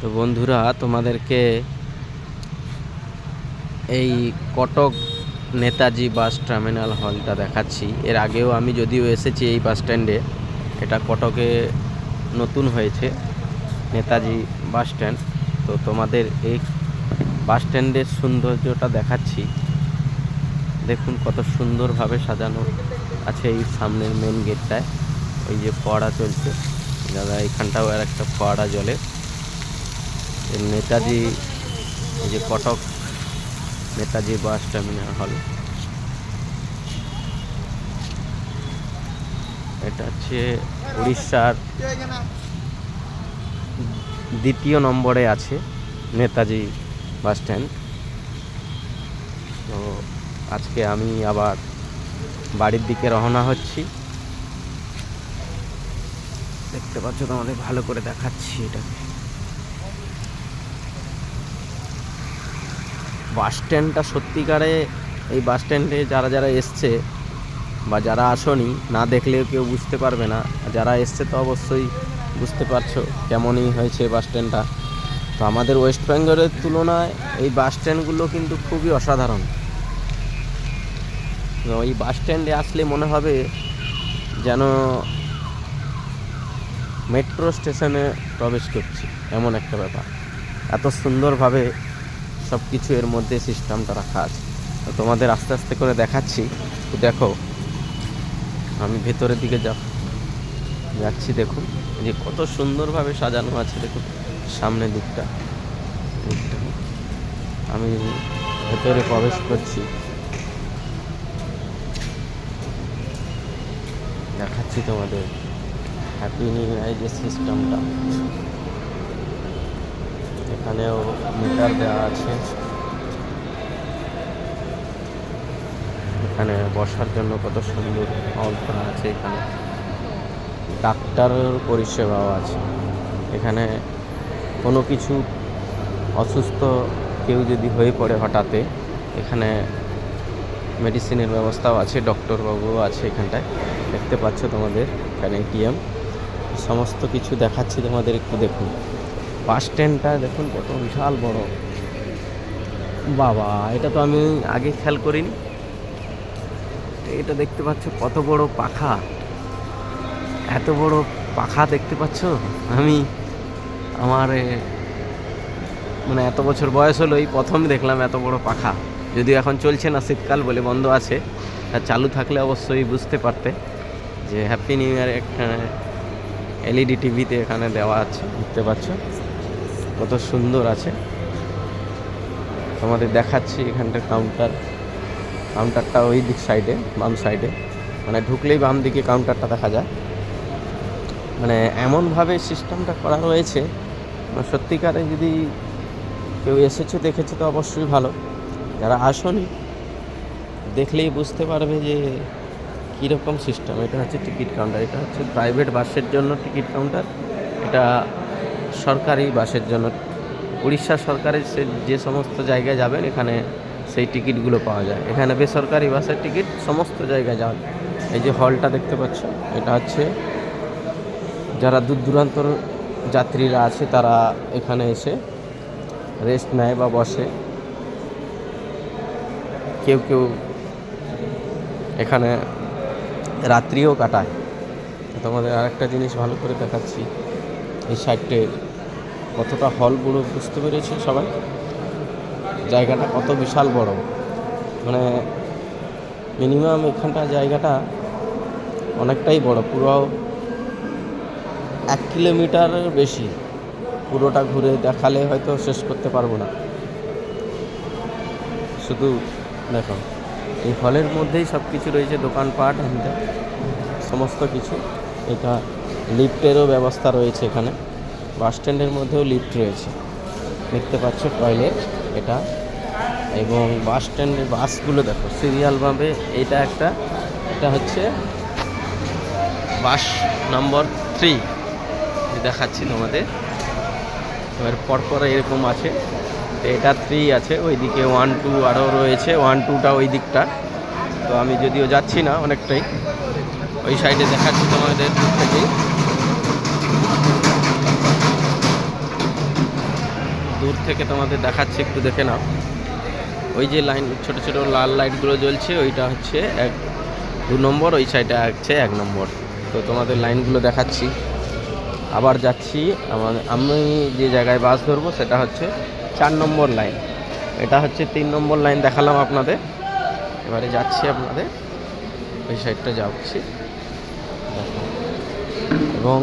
তো বন্ধুরা, তোমাদেরকে এই কটক নেতাজি বাস টার্মিনাল হলটা দেখাচ্ছি। এর আগেও আমি যদিও এসেছি এই বাস স্ট্যান্ডে, এটা কটকে নতুন হয়েছে নেতাজি বাস স্ট্যান্ড। তো তোমাদের এই বাস স্ট্যান্ডের সৌন্দর্যটা দেখাচ্ছি। দেখুন কত সুন্দরভাবে সাজানো আছে এই সামনের মেন গেটটায়। ওই যে ফোয়ারা চলছে দাদা, এইখানটাও আর একটা ফোয়ারা জলে। নেতাজি, এই যে কটক নেতাজি বাস টার্মিনাল হল, এটা হচ্ছে উড়িষ্যার 2য় নম্বরে আছে নেতাজি বাস স্ট্যান্ড। তো আজকে আমি আবার বাড়ির দিকে রওনা হচ্ছি। দেখতে পাচ্ছ, তোমাদের ভালো করে দেখাচ্ছি এটাকে। বাস স্ট্যান্ডটা সত্যিকারে, এই বাস স্ট্যান্ডে যারা যারা এসছে বা যারা আসনি, না দেখলেও কেউ বুঝতে পারবে না। যারা এসছে তো অবশ্যই বুঝতে পারছো কেমনই হয়েছে বাস স্ট্যান্ডটা। তো আমাদের ওয়েস্ট বেঙ্গলের তুলনায় এই বাস স্ট্যান্ডগুলো কিন্তু খুবই অসাধারণ। তো এই বাস স্ট্যান্ডে আসলে মনে হবে যেন মেট্রো স্টেশনে প্রবেশ করছি, এমন একটা ব্যাপার। এত সুন্দরভাবে সব কিছু এর মধ্যে সিস্টেমটা রাখা আছে। তো তোমাদের আস্তে আস্তে করে দেখাচ্ছি। তো দেখো, আমি ভেতরের দিকে যাচ্ছি। দেখুন যে কত সুন্দরভাবে সাজানো আছে। দেখুন সামনের দিকটা, আমি ভেতরে প্রবেশ করছি, দেখাচ্ছি তোমাদের হ্যাপি নিউ ইয়ার যে সিস্টেমটা। এখানেও মিটার দেওয়া আছে। এখানে বসার জন্য কত সুন্দর হল করা আছে। এখানে ডাক্তারের পরিষেবাও আছে। এখানে কোনো কিছু অসুস্থ কেউ যদি হয়ে পড়ে হঠাৎ, এখানে মেডিসিনের ব্যবস্থাও আছে, ডক্টরবাবুও আছে এখানটায়। দেখতে পাচ্ছ তোমাদের এখানে এটিএম, সমস্ত কিছু দেখাচ্ছি তোমাদের। একটু দেখুন বাস স্ট্যান্ডটা, দেখুন কত বিশাল বড়। বাবা, এটা তো আমি আগে খেয়াল করিনি। এটা দেখতে পাচ্ছ কত বড় পাখা, এত বড় পাখা দেখতে পাচ্ছ। আমি আমার মানে এত বছর বয়স হলো এই প্রথম দেখলাম এত বড় পাখা। যদিও এখন চলছে না, শীতকাল বলে বন্ধ আছে। আর চালু থাকলে অবশ্যই বুঝতে পারতে যে হ্যাপি নিউ ইয়ার এখানে এলইডি টিভিতে এখানে দেওয়া আছে। দেখতে পাচ্ছ কত সুন্দর আছে। তোমাদের দেখাচ্ছি এখানটার কাউন্টারটা ওই দিক সাইডে, বাম সাইডে, মানে ঢুকলেই বাম দিকে কাউন্টারটা দেখা যায়। মানে এমনভাবে সিস্টেমটা করা রয়েছে, সত্যিকারে যদি কেউ এসেছে দেখেছে তো অবশ্যই ভালো। যারা আসনি দেখলেই বুঝতে পারবে যে কীরকম সিস্টেম। এটা হচ্ছে টিকিট কাউন্টার, এটা হচ্ছে প্রাইভেট বাসের জন্য টিকিট কাউন্টার, এটা সরকারি বাসের জন্য। উড়িষ্যা সরকারের যে সমস্ত জায়গায় যাবেন এখানে সেই টিকিটগুলো পাওয়া যায়। এখানে বেসরকারি বাসের টিকিট সমস্ত জায়গায় যাওয়া। এই যে হলটা দেখতে পাচ্ছ, এটা হচ্ছে যারা দূর দূরান্তর যাত্রীরা আছে তারা এখানে এসে রেস্ট নেয় বা বসে। কেউ কেউ এখানে রাত্রিও কাটায়। তোমাদের আরেকটা জিনিস ভালো করে দেখাচ্ছি, এই সাইডে কতটা হল বড়, বুঝতে পেরেছি সবাই। জায়গাটা কত বিশাল বড়, মানে মিনিমাম এখানটা জায়গাটা অনেকটাই বড়, পুরো 1 কিলোমিটারের বেশি। পুরোটা ঘুরে দেখালে হয়তো শেষ করতে পারবো না। শুধু দেখো, এই হলের মধ্যেই সব কিছু রয়েছে, দোকানপাট সমস্ত কিছু। এটা লিফটেরও ব্যবস্থা রয়েছে এখানে। বাস স্ট্যান্ডের মধ্যেও লিফট রয়েছে, দেখতে পাচ্ছ টয়লেট এটা। এবং বাস স্ট্যান্ডের বাসগুলো দেখো সিরিয়ালভাবে। এটা হচ্ছে বাস নম্বর 3 দেখাচ্ছি তোমাদের। এবার পরপর এরকম আছে, এটা 3 আছে, ওইদিকে 1, 2 আরও রয়েছে। 1, 2টা ওই দিকটা। তো আমি যদিও যাচ্ছি না, অনেকটাই ওই সাইডে দেখাচ্ছি তোমাদের দূর থেকেই। দূর থেকে তোমাদের দেখাচ্ছি, একটু দেখে নাও। ওই যে লাইন ছোট ছোট লাল লাইটগুলো জ্বলছে, ওইটা হচ্ছে 2 নম্বর, ওই সাইডে হচ্ছে 1 নম্বর। তো তোমাদের লাইনগুলো দেখাচ্ছি। আবার যাচ্ছি আমি যে জায়গায় বাস ধরবো সেটা হচ্ছে 4 নম্বর লাইন। এটা হচ্ছে 3 নম্বর লাইন দেখালাম আপনাদের। এবারে যাচ্ছি আপনাদের ওই সাইডটা যাচ্ছি, এবং